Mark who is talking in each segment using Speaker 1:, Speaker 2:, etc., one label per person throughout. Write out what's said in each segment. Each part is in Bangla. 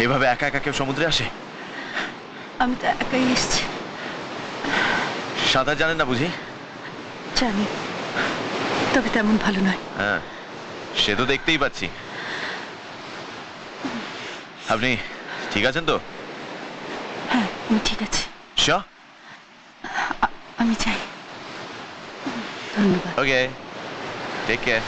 Speaker 1: এভাবে একা একা কেউ সমুদ্রে আসে?
Speaker 2: আমি তো একাই এসেছি।
Speaker 1: সাঁতার জানেন না বুঝি?
Speaker 2: জানি, তবে তেমন ভালো নয়।
Speaker 1: হ্যাঁ, সে তো দেখতেই পাচ্ছি। আপনি ঠিক আছেন তো?
Speaker 2: হ্যাঁ, আমি ঠিক আছি।
Speaker 1: শিওর?
Speaker 2: আমি চাই। ধন্যবাদ।
Speaker 1: Okay, take care.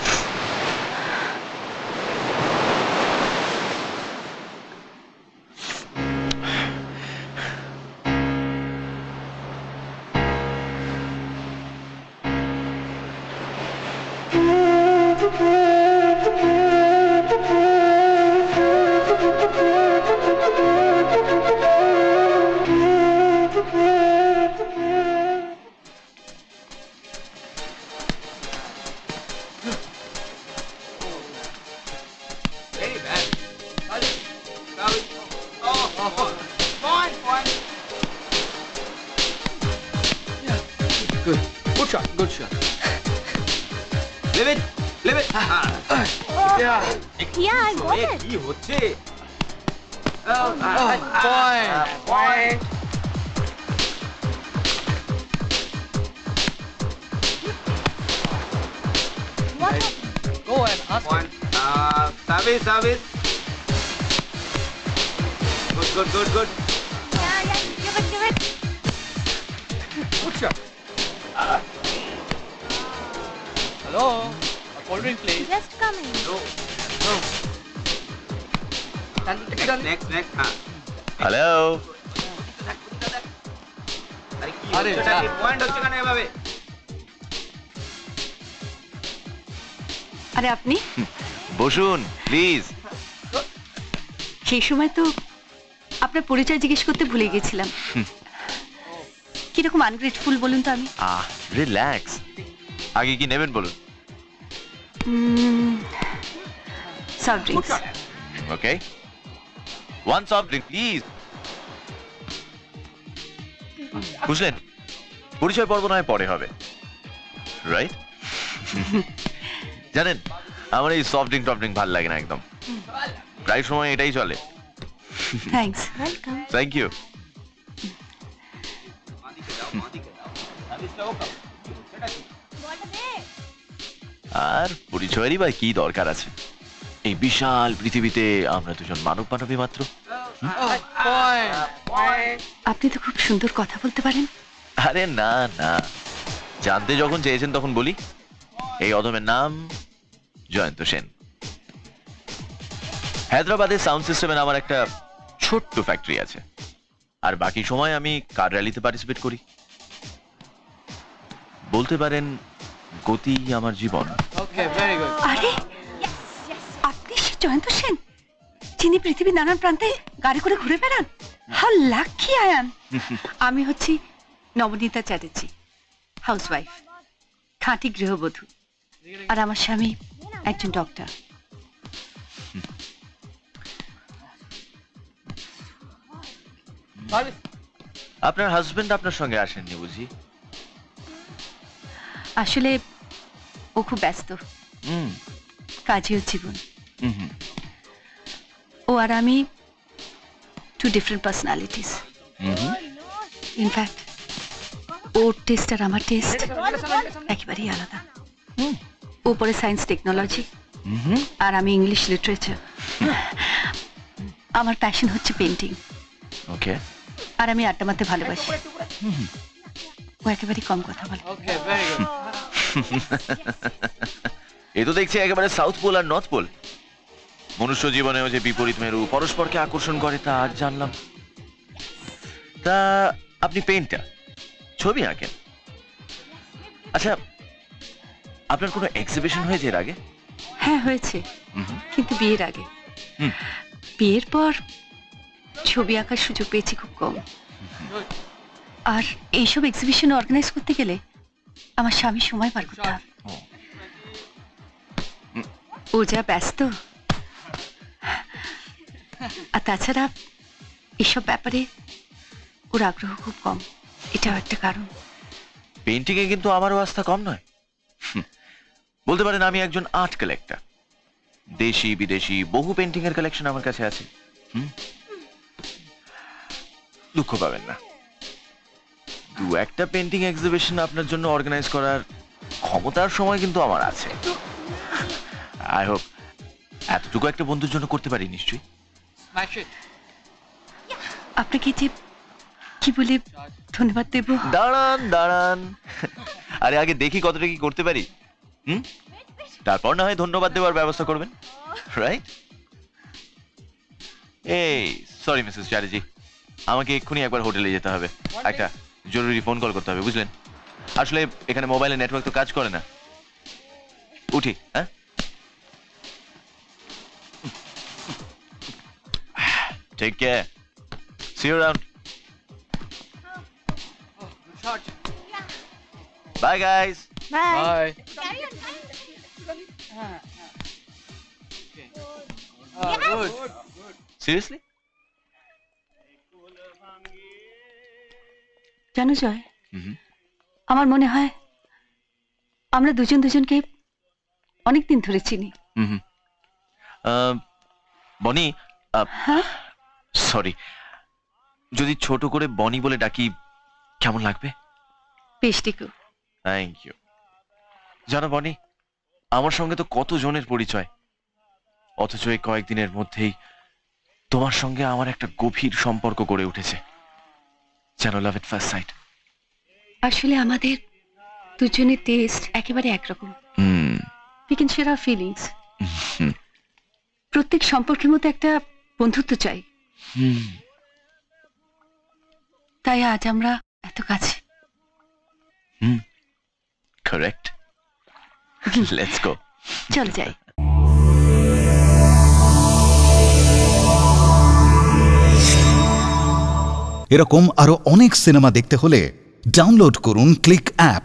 Speaker 3: Good. Good shot. Good shot.
Speaker 4: Leave it. Leave it.
Speaker 3: Yeah.
Speaker 2: Yeah, I got it.
Speaker 4: কি হচ্ছে?
Speaker 3: Point. Go and ask.
Speaker 4: Point. Service. Good.
Speaker 2: Yeah, give it.
Speaker 3: Good shot. Hello. A cold drink, please.
Speaker 2: Just coming.
Speaker 4: No. Next.
Speaker 1: Hello.
Speaker 4: আরে কি হচ্ছে? পয়েন্ট হচ্ছে কেন এভাবে?
Speaker 2: আরে আপনি
Speaker 1: বসুন প্লিজ।
Speaker 2: সেই সময় তো আপনার পরিচয় জিজ্ঞেস করতে ভুলে গেছিলাম। কিরকম আনগ্রেটফুল বলুন তো আমি।
Speaker 1: রিল্যাক্স। আগে কি নেবেন বলুন।
Speaker 2: Soft drinks.
Speaker 1: Okay, one soft drink please. বুঝলেন, পরিচয় পর্ব নয় পরে হবে, রাইট? জানেন, আমার এই সফট ড্রিঙ্ক ভাল লাগে না একদম। প্রায় সময় এটাই চলে।
Speaker 2: থ্যাঙ্কস। ওয়েলকাম।
Speaker 1: Thank you. আর পরিচয়েরই বা কি দরকার আছে? এই বিশাল পৃথিবীতে আমরা দুজন মানবী মাত্র।
Speaker 2: আপনি তো খুব সুন্দর কথা বলতে পারেন।
Speaker 1: আরে না, জানতে যখন চেয়েছেন তখন বলি। এই অধমের নাম জয়ন্ত সেন। হায়দ্রাবাদের সাউন্ড সিস্টেমের আমার একটা ছোট্ট ফ্যাক্টরি আছে, আর বাকি সময় আমি কার র্যালিতে পার্টিসিপেট করি। বলতে পারেন গতি আমার জীবন।
Speaker 2: আরে আপনি সে জয়ন্ত সেন, যিনি পৃথিবীর নানান প্রান্তে গাড়ি করে ঘুরে বেড়ান? How lucky I am. আমি হচ্ছি নবনীতা চ্যাটার্জি, হাউসওয়াইফ, খাঁটি গৃহবধূ। আর আমার স্বামী একজন ডক্টর।
Speaker 1: আপনার হাজবেন্ড আপনার সঙ্গে আসেননি বুঝি?
Speaker 2: আসলে ও খুব ব্যস্ত, কাজেও জীবন। ও আর আমি টু ডিফারেন্ট পার্সোনালিটিস। ইনফ্যাক্ট ওর টেস্ট আর আমার টেস্ট একেবারেই আলাদা। ও পড়ে সায়েন্স টেকনোলজি, আর আমি ইংলিশ লিটারেচার। আমার প্যাশন হচ্ছে পেন্টিং।
Speaker 1: ওকে।
Speaker 2: আর আমি আড্ডা মারতে ভালোবাসি। ও একেবারেই কম কথা বলে।
Speaker 1: এ তো দেখছি একেবারে সাউথ পোল আর নর্থ পোল। মনুষ্য জীবনেও যে বিপরীত মেরু পরস্পরকে আকর্ষণ করে তা আজ জানলাম। তা আপনি পেইন্টার, ছবি আঁকেন। আচ্ছা, আপনার কোনো এক্সিবিশন হয়েছে এর আগে?
Speaker 2: হ্যাঁ হয়েছে, কিন্তু বিয়ের আগে। বিয়ের পর ছবি আঁকার সুযোগ পেয়েছি খুব কম। আর এইসব এক্সিবিশন অর্গানাইজ করতে গেলে আমার স্বামী সময় পার করতে হবে। ও যা ব্যস্ত। আর তাছাড়া এসব ব্যাপারে ওর আগ্রহ খুব কম, এটাও একটা কারণ।
Speaker 1: পেইন্টিং এ কিন্তু আমারও আস্থা কম নয়। বলতে পারেন আমি একজন আর্ট কালেক্টর। দেশি বিদেশি বহু পেইন্টিং এর কালেকশন আমার কাছে আছে। দুঃখ পাবেন না। দু একটা পেন্টিং এক্সিবিশন আপনার জন্য অর্গানাইজ করার ক্ষমতার সময় কিন্তু আমার আছে। আই হোপ এতটুকু একটা বন্ধুর জন্য করতে পারি নিশ্চয়ই।
Speaker 3: My shit.
Speaker 2: আপনাকে যে কি বলে ধন্যবাদ দেব।
Speaker 1: দাঁড়ান দাঁড়ান, আরে আগে দেখি কতটা কি করতে পারি, তারপর না হয় ধন্যবাদ দেওয়ার ব্যবস্থা করবেন, রাইট? এই সরি মিসেস চ্যাটার্জি, আমাকে এক্ষুনি একবার হোটেলে যেতে হবে, একটা জরুরি ফোন কল করতে হবে, বুঝলেন? আসলে এখানে মোবাইলে নেটওয়ার্ক তো কাজ করে না। উঠি, হ্যাঁ? Take care, see you around,
Speaker 3: Charge.
Speaker 1: Bye guys.
Speaker 3: Bye. Good.
Speaker 1: Seriously?
Speaker 2: জানো জয়, আমার মনে হয় আমরা দুজন দুজনকে অনেকদিন ধরে চিনি।
Speaker 1: বনি,
Speaker 2: হ্যাঁ,
Speaker 1: সরি, যদি ছোট করে বনি বলে ডাকি কেমন লাগবে?
Speaker 2: বেশ টিকু।
Speaker 1: Thank you. জানো বনি, আমার সঙ্গে তো কত জনের পরিচয়, অথচ এই কয়েকদিনের মধ্যেই তোমার সঙ্গে আমার একটা গভীর সম্পর্ক গড়ে উঠেছে, যেন লাভ এট ফার্স্ট সাইট।
Speaker 2: আসলে আমাদের দুজনের টেস্ট একেবারে একরকম। We can share our feelings. প্রত্যেক সম্পর্কের মধ্যে একটা বন্ধুত্ব চাই, তাই আজ আমরা এত কাছে।
Speaker 1: Correct, let's go.
Speaker 2: চল যাই।
Speaker 5: এরকম আরো অনেক সিনেমা দেখতে হলে ডাউনলোড করুন ক্লিক অ্যাপ।